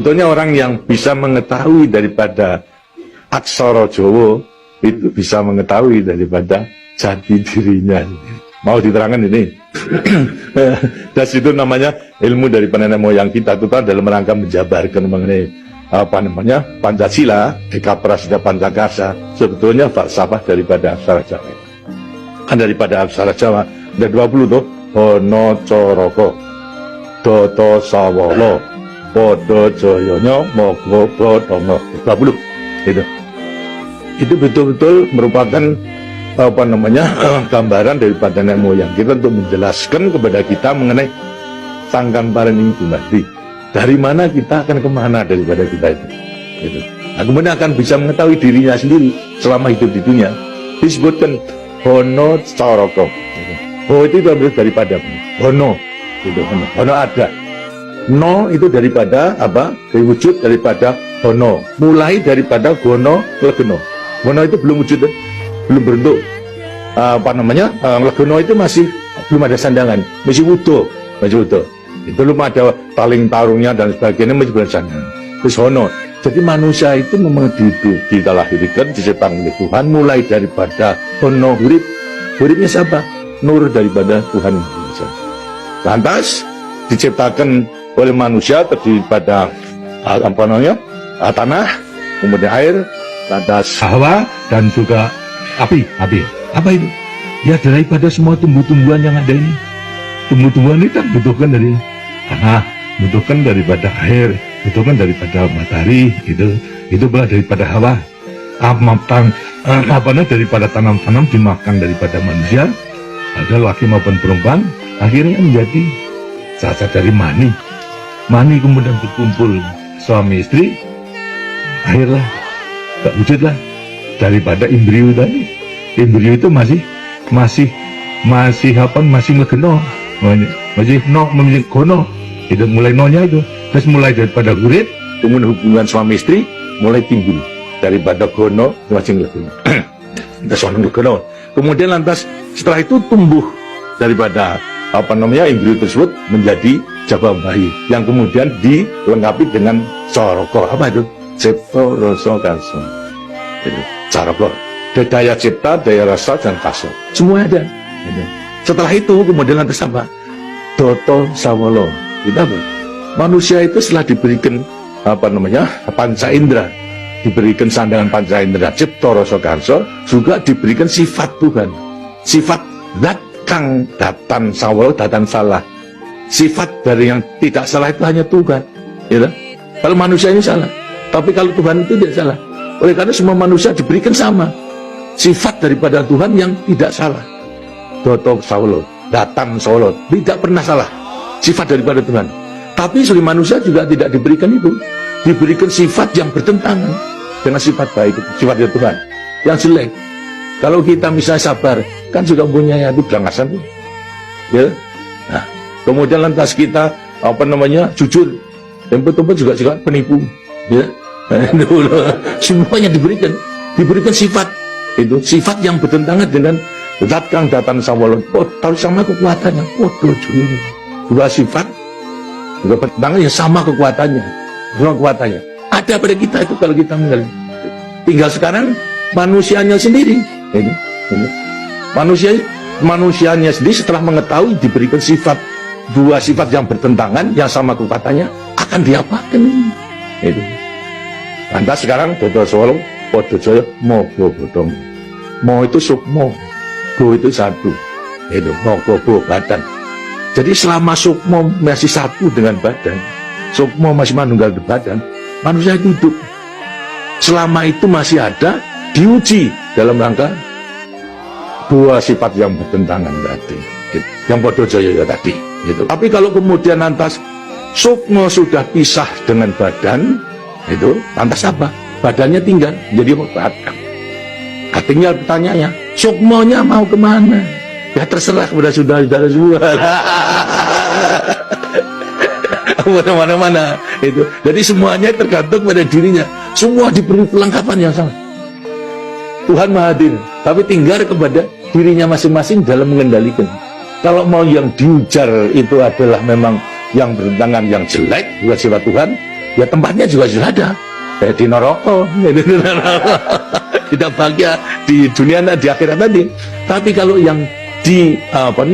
sebetulnya orang yang bisa mengetahui daripada aksara Jawa itu bisa mengetahui daripada jati dirinya. Mau diterangkan ini? Das itu namanya ilmu dari nenek moyang kita itu kan dalam rangka menjabarkan mengenai Pancasila, Eka Prasida Pancakasa, sebetulnya falsafah daripada aksara Jawa. Kan daripada aksara Jawa ada 20 tuh, Hono Coroko, Doto Sawolo, Podo Joyono, Mogo Bodongo, 20 itu betul-betul merupakan gambaran daripada nenek moyang kita untuk menjelaskan kepada kita mengenai sangkan parening dumadi. Dari mana kita akan kemana daripada kita itu. Gitu. Nah, kemudian akan bisa mengetahui dirinya sendiri selama hidup di dunia. Disebutkan Hono Coroko. Gitu. Ho itu diambil daripada Hono. Gitu. Hono ada. No itu daripada apa? Dari wujud daripada Hono. Mulai daripada Gono Legeno. Hono itu belum wujud, belum berbentuk. Legono itu masih belum ada sandangan, masih utuh. Itu belum ada taling tarungnya dan sebagainya, masih belum sandangan. Terus Hono. Jadi manusia itu memang dilahirkan, diciptakan oleh Tuhan, mulai daripada Hono hurip. Huripnya siapa? Nur daripada Tuhan. Lantas diciptakan oleh manusia terdiri pada tanah, kemudian air, lantas hawa dan juga api. Apa itu? Ya daripada semua tumbuh-tumbuhan yang ada ini. Tumbuh-tumbuhan ini kan butuhkan dari tanah, butuhkan daripada air, butuhkan daripada matahari, itu belah daripada hawa. Daripada tanam-tanam dimakan daripada manusia, ada laki maupun perempuan, akhirnya menjadi cacat dari mani. Mani kemudian berkumpul suami istri, akhirlah tak wujudlah daripada embrio tadi. Embrio itu masih legeno, masih gono. Itu mulai nonya itu, terus mulai daripada urip, kemudian hubungan suami istri mulai timbul daripada gono masih legeno. Legeno. Kemudian lantas setelah itu tumbuh daripada embrio tersebut menjadi jabang bayi yang kemudian dilengkapi dengan coroko. Apa itu? Cipto rasa karso. Coroko. Daya cipta, daya rasa, dan kaso. Semua ada. Setelah itu kemudian lantas apa? Doto Sawolo. Itu apa? Manusia itu setelah diberikan panca indera, diberikan sandangan panca indera, cipta rasa karso, juga diberikan sifat Tuhan. Sifat zat kang datan sawolo, datan salah. Sifat dari yang tidak salah itu hanya Tuhan. Ya, kalau manusia ini salah, tapi kalau Tuhan itu tidak salah. Oleh karena semua manusia diberikan sama sifat daripada Tuhan yang tidak salah. Doto Sawolo, Datan Sawolo, tidak pernah salah sifat daripada Tuhan. Tapi sebagai manusia juga tidak diberikan itu, diberikan sifat yang bertentangan dengan sifat baik, sifatnya Tuhan yang jelek. Kalau kita misalnya sabar, kan juga punya itu berangasan tuh. Ya. Nah, kemudian lantas kita jujur, tempat-tempat juga penipu. Ya. Semuanya diberikan sifat. Itu sifat yang bertentangan dengan zat kang datan sawolo. Tahu sama kekuatannya. Dua sifat juga bertentangan yang sama kekuatannya. Ada pada kita itu kalau kita mengenal. Tinggal sekarang manusianya sendiri. Manusianya sendiri setelah mengetahui diberikan dua sifat yang bertentangan yang sama kekuatannya, akan diapakan itu. Lantas sekarang Dodo Sawolo, Podo Joyo, Mogo Bodong. Mo itu sukmo, go itu satu, itu mogo badan. Jadi selama sukmo masih satu dengan badan, sukmo masih manunggal di badan, manusia itu hidup. Selama itu masih ada, diuji dalam rangka dua sifat yang bertentangan tadi, yang Podo Joyo tadi. Gitu. Tapi kalau kemudian lantas sukmo sudah pisah dengan badan, itu lantas apa? Badannya tinggal jadi batang. Tinggal pertanyaannya, sukmonya mau kemana? Ya terserah kepada saudara-saudara semua. Mana-mana itu. Jadi semuanya tergantung pada dirinya. Semua diberi perlengkapan yang sama. Tuhan Maha Hadir, tapi tinggal kepada dirinya masing-masing dalam mengendalikan. Kalau mau yang diujar itu adalah memang yang bertentangan, yang jelek bukan sifat Tuhan, ya tempatnya juga sudah ada. Di neraka, tidak bahagia di dunia di akhirat tadi. Tapi kalau yang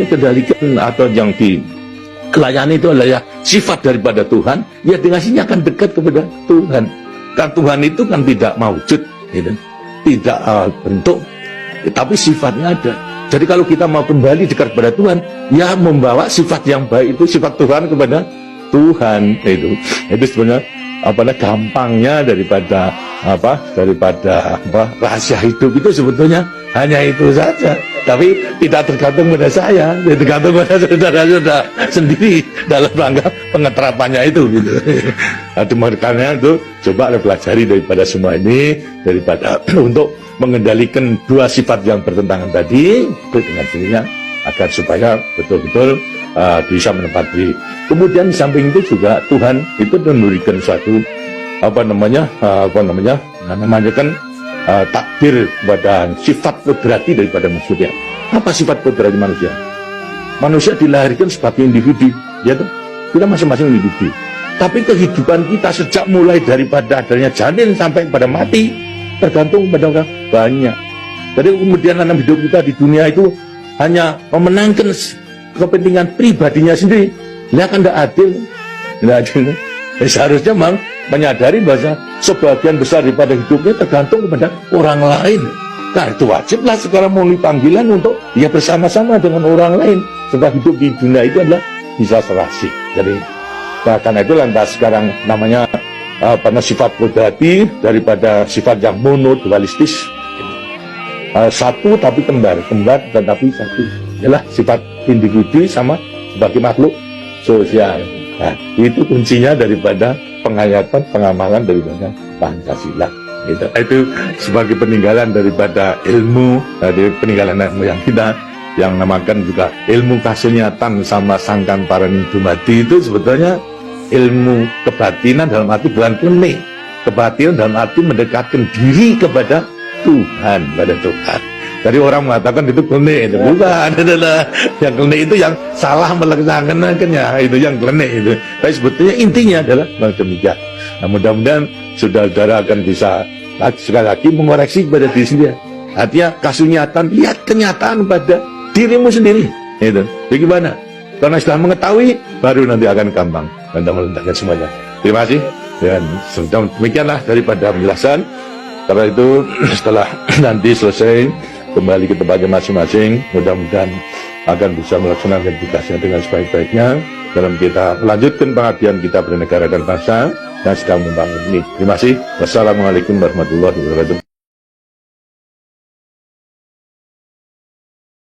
kendalikan atau yang dilayani itu adalah ya, sifat daripada Tuhan, ya dikasihnya akan dekat kepada Tuhan. Kan Tuhan itu kan tidak mawujud, gitu. Tidak bentuk, tapi sifatnya ada. Jadi kalau kita mau kembali dekat kepada Tuhan, ya membawa sifat yang baik itu, sifat Tuhan kepada Tuhan itu sebenarnya gampangnya daripada rahasia hidup itu sebetulnya hanya itu saja. Tapi tidak tergantung pada saya, tergantung pada saudara-saudara sendiri dalam rangka pengeterapannya itu, gitu. Makanya itu coba pelajari daripada semua ini, daripada untuk mengendalikan dua sifat yang bertentangan tadi itu dengan sendirinya, agar supaya betul-betul bisa menempati. Kemudian di samping itu juga Tuhan itu memberikan suatu takdir pada sifat kodrati daripada manusia. Apa sifat kodrati manusia? Manusia dilahirkan sebagai individu, ya toh? Kita masing-masing individu. Tapi kehidupan kita sejak mulai daripada adanya janin sampai pada mati tergantung pada orang banyak. Jadi kemudian dalam hidup kita di dunia itu hanya memenangkan kepentingan pribadinya sendiri. Ini akan tidak adil. Tidak adil. Seharusnya memang menyadari bahwa sebagian besar daripada hidupnya tergantung kepada orang lain. Nah itu wajiblah sekarang memenuhi panggilan untuk ya bersama-sama dengan orang lain. Sebab hidup di dunia itu adalah bisa serasi. Jadi karena itu lantas sekarang namanya sifat kodrati daripada sifat yang monodualistis. Satu tapi kembar tetapi satu. Ialah sifat individu sama sebagai makhluk sosial. Nah, itu kuncinya daripada penghayatan, pengamalan daripada Pancasila. Itu sebagai peninggalan daripada ilmu, dari peninggalan yang kita yang namakan juga ilmu kasunyatan sama sangkan paraning dumadi itu sebetulnya ilmu kebatinan dalam arti bukan klenik. Kebatinan dalam arti mendekatkan diri kepada Tuhan, pada Tuhan. Jadi orang mengatakan itu klenik, itu bukan. Yang klenik itu yang salah melaksanakannya, itu yang klenik itu. Tapi sebetulnya intinya adalah demikian. Nah, mudah-mudahan saudara-saudara akan bisa sekali lagi mengoreksi kepada diri sendiri. Artinya kasunyatan, lihat kenyataan pada dirimu sendiri. Itu. Bagaimana? Karena setelah mengetahui, baru nanti akan gampang dan meletakkan semuanya. Terima kasih. Dan sudah demikianlah daripada penjelasan. Karena itu setelah nanti selesai kembali ke tempatnya masing-masing, mudah-mudahan akan bisa melaksanakan tugasnya dengan sebaik-baiknya dalam kita melanjutkan pengabdian kita bernegara dan bangsa yang sedang membangun ini. Terima kasih. Wassalamualaikum warahmatullahi wabarakatuh.